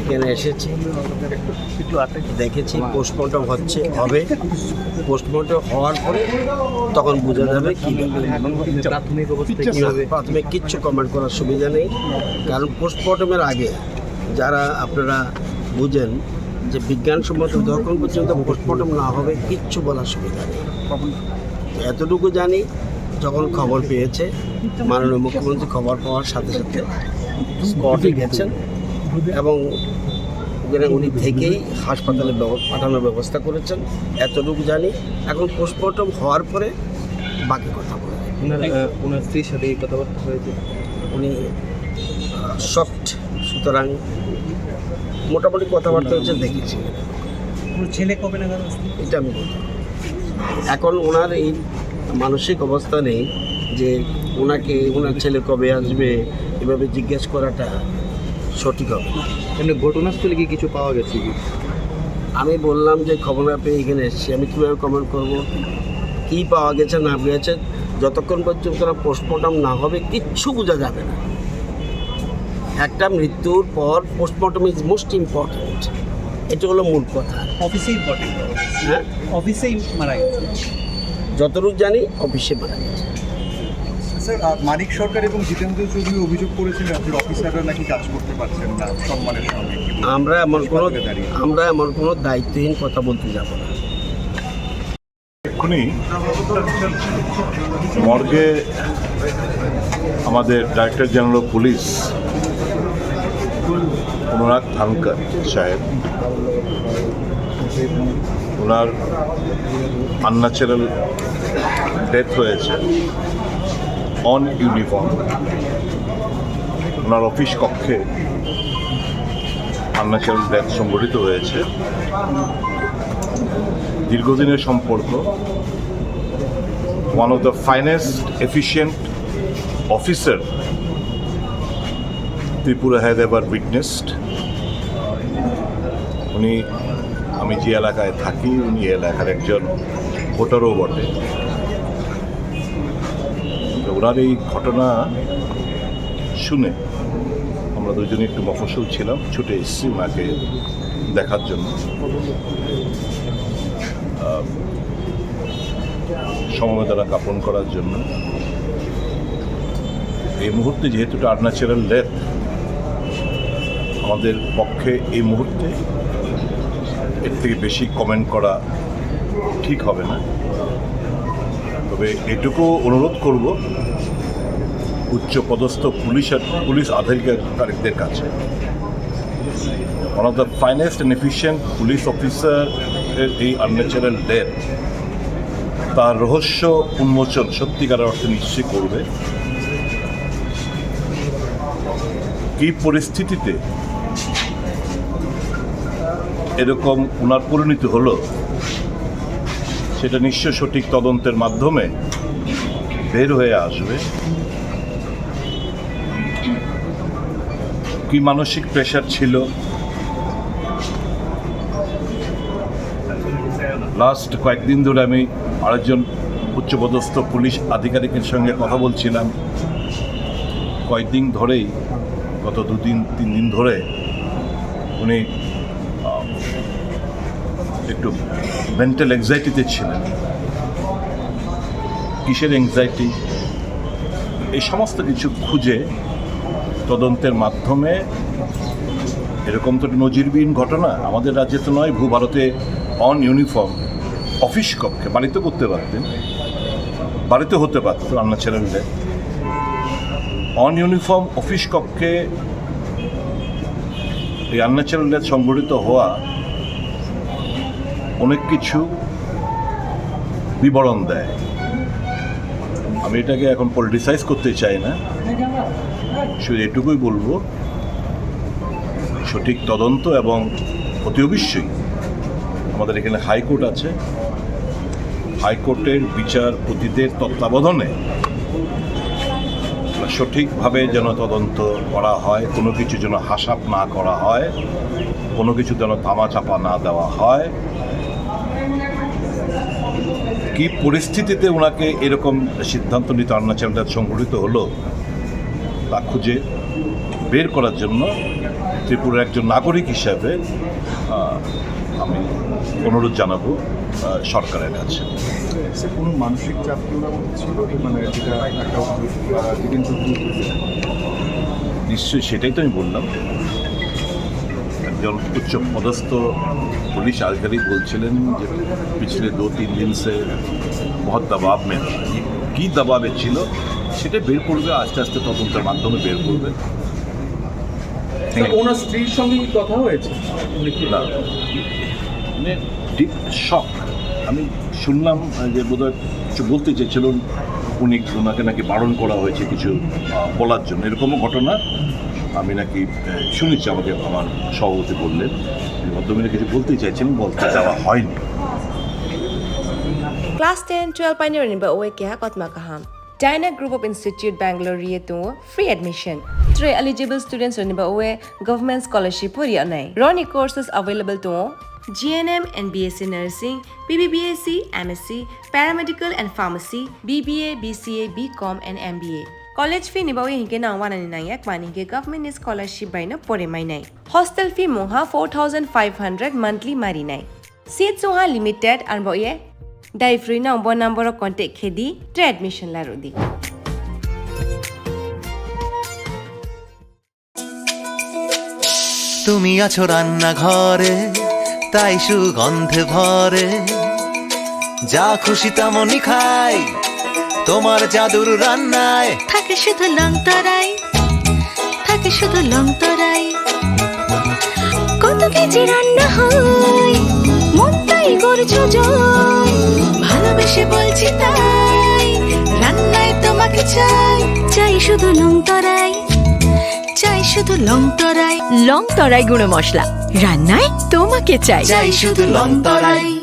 এখানে এসেছি, দেখেছি পোস্টমর্টম হবে। পোস্টমর্টম হওয়ার পরে তখন বোঝা যাবে কি প্রাথমিক কিচ্ছু কমেন্ট করার সুবিধা নেই, কারণ পোস্টমর্টমের আগে যারা আপনারা বুঝেন যে বিজ্ঞানসম্মত যখন পর্যন্ত পোস্টমর্টম না হবে কিচ্ছু বলার সুবিধা নেই। এতটুকু জানি, যখন খবর পেয়েছে মাননীয় মুখ্যমন্ত্রী খবর পাওয়ার সাথে সাথে স্পটে গেছেন এবং উনি থেকেই হাসপাতালে পাঠানোর ব্যবস্থা করেছেন, এতটুকু জানি। এখন পোস্টমর্টম হওয়ার পরে বাকি কথা বলে। ওনার স্ত্রীর সাথে এই কথাবার্তা হয়েছে, উনি সফট, সুতরাং মোটামুটি কথাবার্তা হচ্ছে দেখেছি। ছেলে কবে নাগাদ এটা আমি বলছি। এখন ওনার এই মানসিক অবস্থা নেই যে ওনার ছেলে কবে আসবে এভাবে জিজ্ঞেস করাটা সঠিক হবে। এমনি ঘটনাস্থলে কি কিছু পাওয়া গেছে কি? আমি বললাম যে খবর না পেয়ে এখানে এসেছি, আমি কীভাবে কমেন্ট করব? কী পাওয়া গেছে না গেছে, যতক্ষণ পর্যন্ত পোস্টমর্টম না হবে কিচ্ছু বোঝা যাবে না। একটা মৃত্যুর পর পোস্টমর্টম ইজ মোস্ট ইম্পর্ট্যান্ট, এটা হলো মূল কথা। অফিসেই ইম্পর্টেন্ট, হ্যাঁ অফিসেই মারা গেছে, যতটুকু জানি অফিসে মারা গেছে। স্যার, মানিক সরকার এবং জিতেন্দ্র চৌধুরী অভিযোগ করেছেন রাজ্যের অফিসাররা নাকি কাজ করতে পারছেন না সম্মানের সঙ্গে। আমরা এমন কোনো দায়িত্বহীন কথা বলতে যাব না। এক্ষুনি মর্গে আমাদের ডাইরেক্টর জেনারেল অফ পুলিশ অনুরাগ ধানকার সাহেব, ওনার আনন্যাচারাল ডেথ হয়েছে অন ইউনিফর্ম। ওনার অফিস কক্ষে আনন্যাচারাল ডেথ সংঘটিত হয়েছে। দীর্ঘদিনের সম্পর্ক, one of the finest efficient officer Tripura has ever witnessed. আমি যে এলাকায় থাকি উনি এলাকার একজন ভোটারও বটে। ওনার এই ঘটনা শুনে আমরা দুজনে একটু মফস্বল ছিলাম, ছুটে এসেছি ওনাকে দেখার জন্য, সমবেদনা জ্ঞাপন করার জন্য। এই মুহূর্তে যেহেতু এটা আনন্যাচারাল ডেথ, আমাদের পক্ষে এই মুহূর্তে এর থেকে বেশি কমেন্ট করা ঠিক হবে না। তবে এটুকু অনুরোধ করব উচ্চপদস্থ পুলিশ আধিকারিকদের কাছে, one of the finest and efficient police অফিসারের এই আনন্যাচারাল ডেথ, তার রহস্য উন্মোচন সত্যিকারের অর্থে নিশ্চয়ই করবে। কী পরিস্থিতিতে এরকম ওনার পরিণতি হলো সেটা নিশ্চয় সঠিক তদন্তের মাধ্যমে বের হয়ে আসবে। কি মানসিক প্রেশার ছিল, লাস্ট কয়েকদিন ধরে আমি আরেকজন উচ্চপদস্থ পুলিশ আধিকারিকের সঙ্গে কথা বলছিলাম। কয়েকদিন ধরেই, গত 2-3 দিন ধরে উনি একটু মেন্টাল অ্যাংজাইটিতে ছিলেন। কিসের অ্যাংজাইটি, এই সমস্ত কিছু খুঁজে তদন্তের মাধ্যমে, এরকম তো নজিরবিহীন ঘটনা আমাদের রাজ্যে তো নয়, ভারতে অন ইউনিফর্ম অফিস কক্ষে, বাড়িতে করতে পারতেন, বাড়িতে হতে পারত unnatural death. On uniform office কক্ষে এই আনন্যাচারাল ডেথ সংঘটিত হওয়া অনেক কিছু বিবরণ দেয়। আমি এটাকে এখন পলিটিসাইজ করতে চাই না, শুধু এটুকুই বলবো সঠিক তদন্ত এবং অতি অবশ্যই আমাদের এখানে হাইকোর্ট আছে, হাইকোর্টের বিচারপতিদের তত্ত্বাবধানে সঠিকভাবে যেন তদন্ত করা হয়, কোনো কিছু যেন হাসাপ না করা হয়, কোনো কিছু যেন ধামাচাপা না দেওয়া হয়। কি পরিস্থিতিতে ওনাকে এরকম সিদ্ধান্ত নিতে আনন্যাচারাল ডেথ সংঘটিত হলো তা খুঁজে বের করার জন্য ত্রিপুরার একজন নাগরিক হিসাবে আমি অনুরোধ জানাবো সরকারের কাছে। সে কোনো মানসিক চাপ কি ওনার মধ্যে ছিল, মানে যেটা একটা জিতেন চৌধুরী নিশ্চয়ই, সেটাই তো আমি বললাম। একজন उच्च पदस्थ पुलिस अधिकारी बोलছিলেন যে पिछले 2-3 दिन से बहुत दबाव में কি দবাবে ছিল সেটা বের করবে, আস্তে আস্তে তদন্তের মাধ্যমে বের করবে। ওনার স্ত্রীর সঙ্গে কি কথা হয়েছে? না, মানে ডিপ শক। আমি শুনলাম যে বোধহয় কিছু বলতে চেয়েছিলেন উনি, ওনাকে নাকি বারণ করা হয়েছে কিছু বলার জন্য, এরকমও ঘটনা আমি নাকি শুনেছি। আমাকে আমার সভাপতি বললেন ভদ্রমহিলা কিছু বলতে চাইছেন, বলতে যাওয়া হয়নি। Class 10-12 pioneer ni ba oe kya kotma kaham. Dyna Group of Institute Bangalore riye to free admission. 3 eligible students ni ba oe government scholarship puri anai. Roni courses available to GNM and BSc Nursing, BBBSc, MSc, Paramedical and Pharmacy, BBA, BCA, BCom and MBA. College fee ni ba oe hinke na 199 mani ke government scholarship by na pore mai nai. Hostel fee moha 4500 monthly mari nai. Seats moha limited and ba oe Dai free number of contact khedi to admission la rodi. তুমি আছো রান্না ঘরে, তাই সুগন্ধে ভরে, যা খুশি তেমনই খাই তোমার জাদুর রান্নায়। থাকে শুধু লং তরাই, থাকে শুধু লং তরাই, কত কেজি রান্না হয় মন তাই করছো জয়, ভালোবেসে বলছি তাই রান্নায় তোমাকে চাই, চাই শুধু লং তরাই, চাই শুধু লং তরাই, লং তরাই গুঁড়ো মশলা রান্নায় তোমাকে চাই, চাই শুধু লং তরাই।